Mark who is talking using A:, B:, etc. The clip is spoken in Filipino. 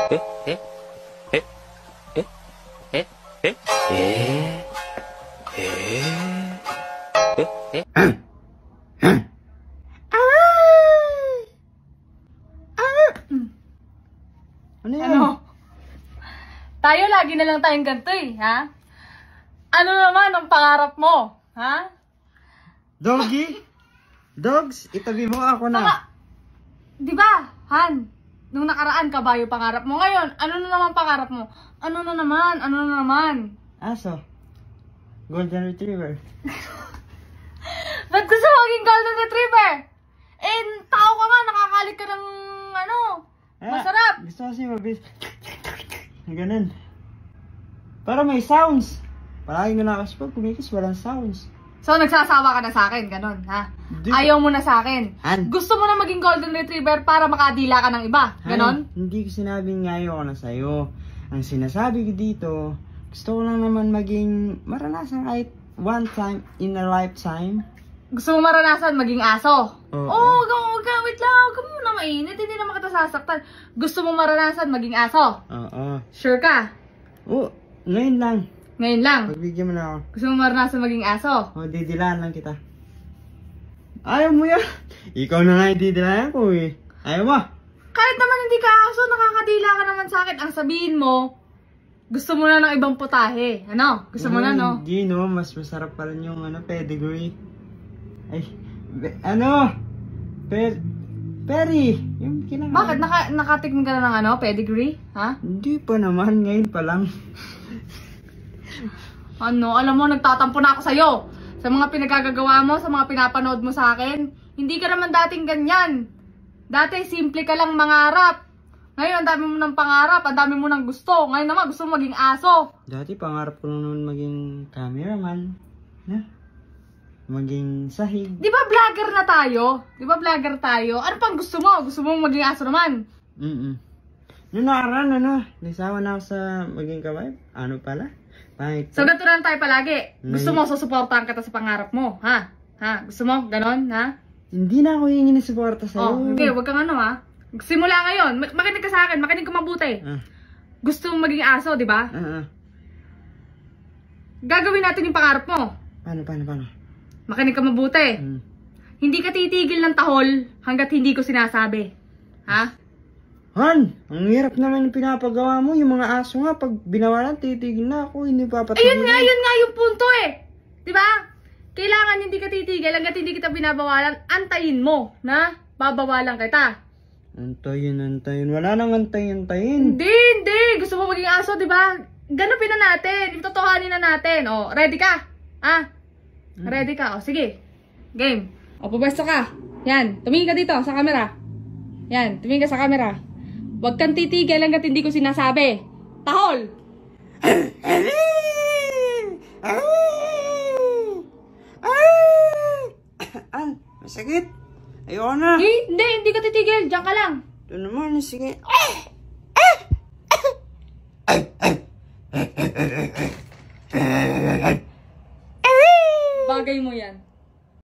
A: Ano yan?
B: Ano? Tayo lagi na lang tayong ganito eh, ha? Ano naman ang pangarap mo, ha?
A: Doggy? Dogs, itabi mo ako na.
B: Di ba, Han? Nung nakaraan, kabayo pangarap mo. Ngayon, ano na naman pangarap mo? Ano na naman? Ano na naman?
A: Aso. Golden Retriever.
B: Ba't gusto mo maging Golden Retriever? Eh, tao ka nga, nakakalik ka ng ano, masarap.
A: Gusto kasi mabilis. Ganun. Para may sounds. Palagi ko nakakasya pag kumikis, walang sounds.
B: So, nagsasawa ka na sa akin, ganun, ha?
A: Di-
B: Ayaw mo na sa akin.
A: Han.
B: Gusto mo na maging Golden Retriever para makadila ka ng iba, ganon?
A: Hindi ko sinabing ngayon ako na sa'yo. Ang sinasabi ko dito, gusto ko lang naman maging maranasan kahit one time in a lifetime.
B: Gusto mo maranasan maging aso?
A: Oo.
B: Wag ka, wait lang. Huwag ka muna mainit, hindi naman kita sasaktan. Gusto mo maranasan maging aso?
A: Oo.
B: Sure ka?
A: Oo, ngayon lang.
B: Ngayon lang.
A: Pagbigyan mo na ako.
B: Gusto mo maranasan maging aso?
A: O, didilaan lang kita. Ayaw mo yan. Ikaw na nga yung didilaan ko eh. Ayaw mo.
B: Kahit naman hindi ka aso, nakakadila ka naman sa akin. Ang sabihin mo, gusto mo na ng ibang putahe. Ano? Gusto mo na, no?
A: Hindi, no. Mas masarap pa rin yung pedigree. Ay, Perry. Yung kinakain.
B: Bakit? Nakatikman ka na ng pedigree? Ha?
A: Hindi pa naman. Ngayon pa lang.
B: Ano? Alam mo, nagtatampo na ako sa'yo. Sa mga pinagagagawa mo, sa mga pinapanood mo sa akin. Hindi ka naman dating ganyan. Dati, simple ka lang mangarap. Ngayon, ang dami mo ng pangarap, ang dami mo ng gusto. Ngayon naman, gusto mo maging aso.
A: Dati, pangarap ko naman maging cameraman. Na? Maging sahig.
B: Di ba vlogger na tayo? Di ba vlogger tayo? Ano pang gusto mo? Gusto mo maging aso naman?
A: Noong nakaraan, nasawa na ako sa maging kabayo. Ano pala? Pangit.
B: So, ganito lang tayo palagi. Gusto mo, susuportahan kita sa pangarap mo, ha? Ha? Gusto mo? Ganon, ha?
A: Hindi na ako hingi ng suporta sa'yo.
B: Hindi, wag kang ha? Simula ngayon, makinig ka sa akin, makinig ka mabuti. Gusto mong maging aso, di ba? Gagawin natin yung pangarap mo.
A: Paano?
B: Makinig ka mabuti. Hindi ka titigil ng tahol hanggat hindi ko sinasabi. Ha?
A: Han, ang hirap naman yung pinapagawa mo. Yung mga aso nga, pag binawalan, titigil na ako. Hindi papatigil.
B: Ayun nga yung punto eh. Di ba? Kailangan hindi ka titigil hanggat hindi kita binabawalan. Antayin mo na babawalan kita.
A: Antayin. Wala nang antayin.
B: Hindi. Gusto mo maging aso, di ba? Ganapin na natin. Itotohanin na natin. O, ready ka? Ready ka? O, sige. Game. O, pubesto ka. Yan. Tumingin ka dito sa camera. Yan. Tumingin ka sa camera. Huwag kang titigil hanggat hindi ko sinasabi. Tahol!
A: Masakit. Ayoko na.
B: Hindi ka titigil. Diyan ka lang.
A: Ito naman, sige.